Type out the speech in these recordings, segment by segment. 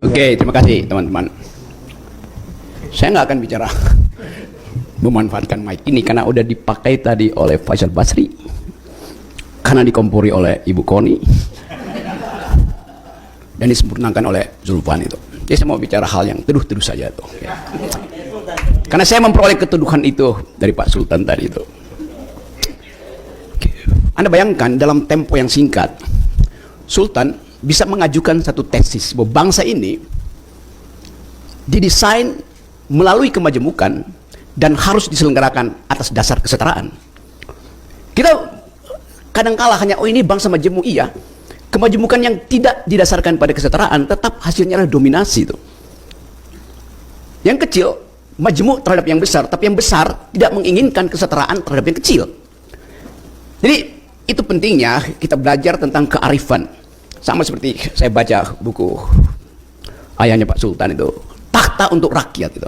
Oke, terima kasih teman-teman. Saya nggak akan bicara memanfaatkan mic ini karena udah dipakai tadi oleh Faisal Basri, karena dikompori oleh Ibu Koni, dan disempurnakan oleh Zulfan itu. Jadi saya mau bicara hal yang teduh-teduh saja tuh. Ya. Karena saya memperoleh keteduhan itu dari Pak Sultan tadi itu. Anda bayangkan dalam tempo yang singkat, Sultan bisa mengajukan satu tesis bahwa bangsa ini didesain melalui kemajemukan dan harus diselenggarakan atas dasar kesetaraan. Kita kadangkala hanya, oh ini bangsa majemuk, iya. Kemajemukan yang tidak didasarkan pada kesetaraan tetap hasilnya adalah dominasi itu. Yang kecil majemuk terhadap yang besar, tapi yang besar tidak menginginkan kesetaraan terhadap yang kecil. Jadi itu pentingnya kita belajar tentang kearifan. Sama seperti saya baca buku ayahnya Pak Sultan itu, Takhta untuk Rakyat itu.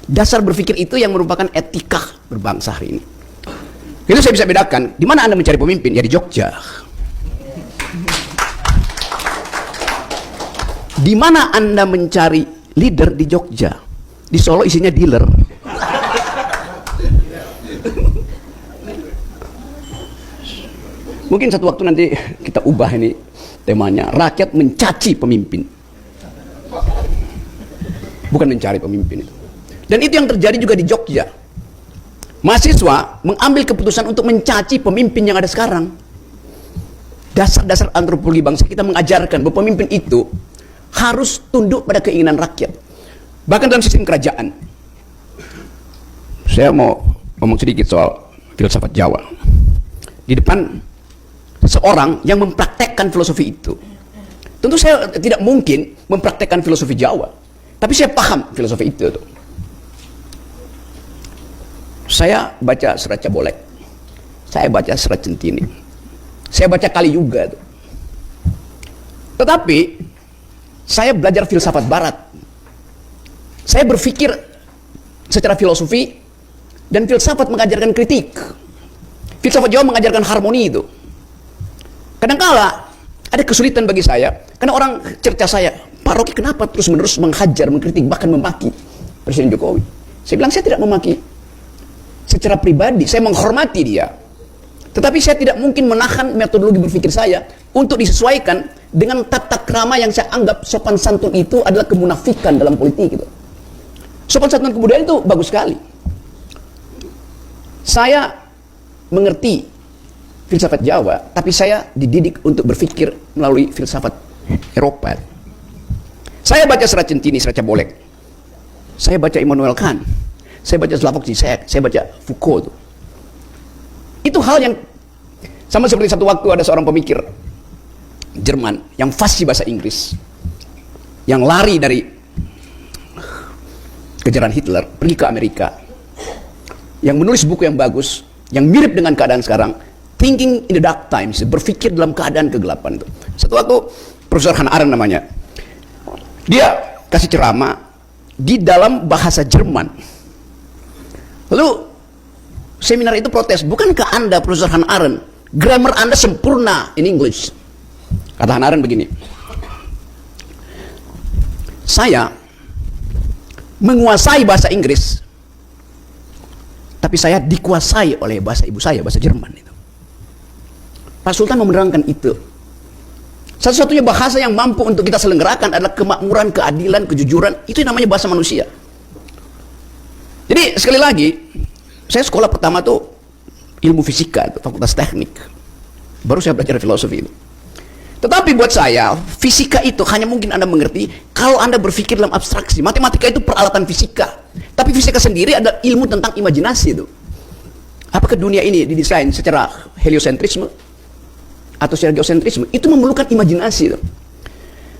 Dasar berpikir itu yang merupakan etika berbangsa hari ini. Itu saya bisa bedakan. Di mana Anda mencari pemimpin? Ya di Jogja. Di mana Anda mencari leader? Di Jogja. Di Solo isinya dealer. Mungkin satu waktu nanti kita ubah ini temanya, rakyat mencaci pemimpin, bukan mencari pemimpin itu. Dan itu yang terjadi juga di Jogja. Mahasiswa mengambil keputusan untuk mencaci pemimpin yang ada sekarang. Dasar-dasar antropologi bangsa kita mengajarkan bahwa pemimpin itu harus tunduk pada keinginan rakyat. Bahkan dalam sistem kerajaan. Saya mau ngomong sedikit soal filsafat Jawa. Di depan seorang yang mempraktekkan filosofi itu. Tentu saya tidak mungkin mempraktekkan filosofi Jawa, tapi saya paham filosofi itu. Saya baca Serat Cabolek, saya baca Serat Centini, saya baca Kali Yuga. Tetapi saya belajar filsafat Barat. Saya berpikir secara filosofi, dan filsafat mengajarkan kritik. Filsafat Jawa mengajarkan harmoni itu. Kadangkala ada kesulitan bagi saya, karena orang cerca saya, Pak Rocky kenapa terus-menerus menghajar, mengkritik, bahkan memaki Presiden Jokowi? Saya bilang saya tidak memaki secara pribadi, saya menghormati dia. Tetapi saya tidak mungkin menahan metodologi berpikir saya untuk disesuaikan dengan tata krama yang saya anggap sopan santun itu adalah kemunafikan dalam politik gitu. Sopan santun kebudayaan itu bagus sekali. Saya mengerti filsafat Jawa, tapi saya dididik untuk berpikir melalui filsafat Eropa. Saya baca Serat Centini, Serat Cabolek. Saya baca Immanuel Kant. Saya baca Slavoj Zizek. Saya baca Foucault. Itu hal yang sama seperti satu waktu ada seorang pemikir Jerman yang fasih bahasa Inggris, yang lari dari kejaran Hitler, pergi ke Amerika, yang menulis buku yang bagus, yang mirip dengan keadaan sekarang, Thinking in the Dark Times, berpikir dalam keadaan kegelapan itu. Satu waktu Profesor Hannah Arendt namanya, dia kasih ceramah di dalam bahasa Jerman. Lalu seminar itu protes, bukankah Anda Profesor Hannah Arendt, grammar Anda sempurna in English? Kata Hannah Arendt begini, saya menguasai bahasa Inggris, tapi saya dikuasai oleh bahasa ibu saya, bahasa Jerman itu. Pak Sultan menerangkan itu. Satu-satunya bahasa yang mampu untuk kita selenggarakan adalah kemakmuran, keadilan, kejujuran. Itu yang namanya bahasa manusia. Jadi sekali lagi, saya sekolah pertama tuh ilmu fisika, fakultas teknik. Baru saya belajar filosofi itu. Tetapi buat saya, fisika itu hanya mungkin Anda mengerti kalau Anda berpikir dalam abstraksi. Matematika itu peralatan fisika. Tapi fisika sendiri adalah ilmu tentang imajinasi itu. Apakah dunia ini didesain secara heliosentrisme atau secara geosentrisme? Itu memerlukan imajinasi itu.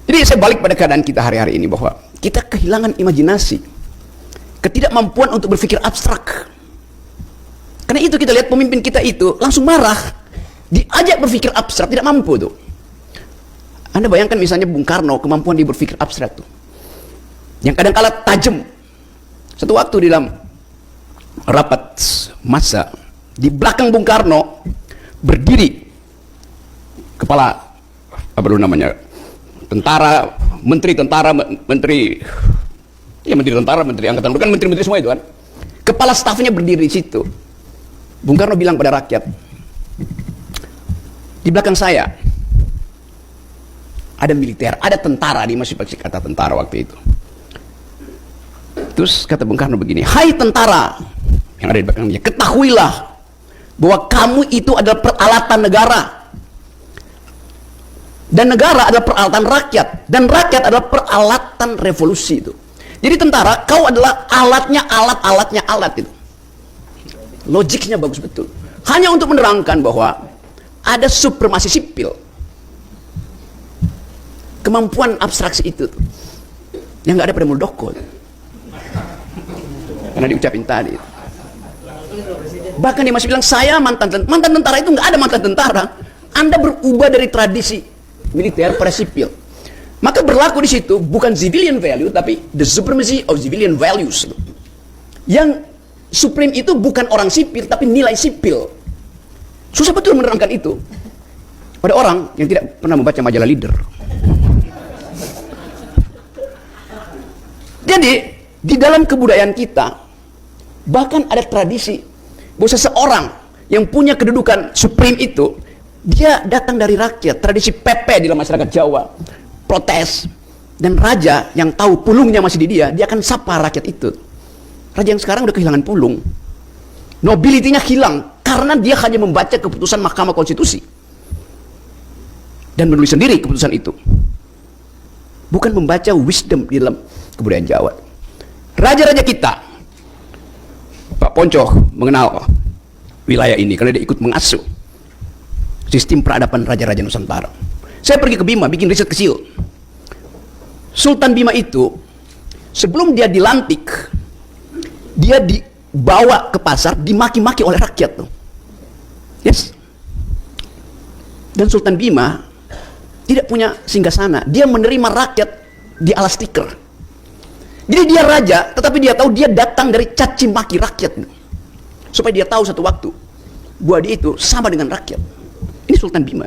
Jadi saya balik pada keadaan kita hari-hari ini bahwa kita kehilangan imajinasi. Ketidakmampuan untuk berpikir abstrak. Karena itu kita lihat pemimpin kita itu langsung marah. Diajak berpikir abstrak, tidak mampu tuh. Anda bayangkan misalnya Bung Karno, kemampuan dia berpikir abstrak tuh, yang kadang-kala tajam. Satu waktu di dalam rapat massa, di belakang Bung Karno berdiri kepala apa dulu namanya, tentara menteri tentara, menteri tentara, menteri angkatan udara, kan menteri-menteri semua itu kan. Kepala stafnya berdiri di situ. Bung Karno bilang pada rakyat, di belakang saya ada militer, ada tentara, dia masih pakai kata tentara waktu itu. Terus kata Bung Karno begini, hai tentara yang ada di belakang dia, ketahuilah bahwa kamu itu adalah peralatan negara. Dan negara adalah peralatan rakyat. Dan rakyat adalah peralatan revolusi itu. Jadi tentara, kau adalah alatnya alat itu. Logiknya bagus betul. Hanya untuk menerangkan bahwa ada supremasi sipil. Kemampuan abstraksi itu tuh, yang nggak ada pada Muldoko. Karena diucapin tadi. Bahkan dia masih bilang, saya mantan tentara. Itu nggak ada mantan tentara. Anda berubah dari tradisi militer pada sipil. Maka berlaku di situ bukan civilian value, tapi the supremacy of civilian values. Yang supreme itu bukan orang sipil, tapi nilai sipil. Susah betul menerangkan itu pada orang yang tidak pernah membaca majalah Leader. Jadi di dalam kebudayaan kita bahkan ada tradisi bahwa seseorang yang punya kedudukan supreme itu, dia datang dari rakyat. Tradisi Pepe di dalam masyarakat Jawa, protes, dan raja yang tahu pulungnya masih di dia akan sapa rakyat itu. Raja yang sekarang udah kehilangan pulung, nobilitinya hilang karena dia hanya membaca keputusan Mahkamah Konstitusi dan menulis sendiri keputusan itu, bukan membaca wisdom di dalam kebudayaan Jawa. Raja-raja kita, Pak Ponco mengenal wilayah ini karena dia ikut mengasuh sistem peradaban raja-raja Nusantara. Saya pergi ke Bima, bikin riset kecil. Sultan Bima itu, sebelum dia dilantik, dia dibawa ke pasar, dimaki-maki oleh rakyat tuh. Yes. Dan Sultan Bima tidak punya singgasana. Dia menerima rakyat di alas tikar. Jadi dia raja, tetapi dia tahu dia datang dari caci maki rakyat. Supaya dia tahu satu waktu bahwa dia itu sama dengan rakyat. Ini Sultan Bima.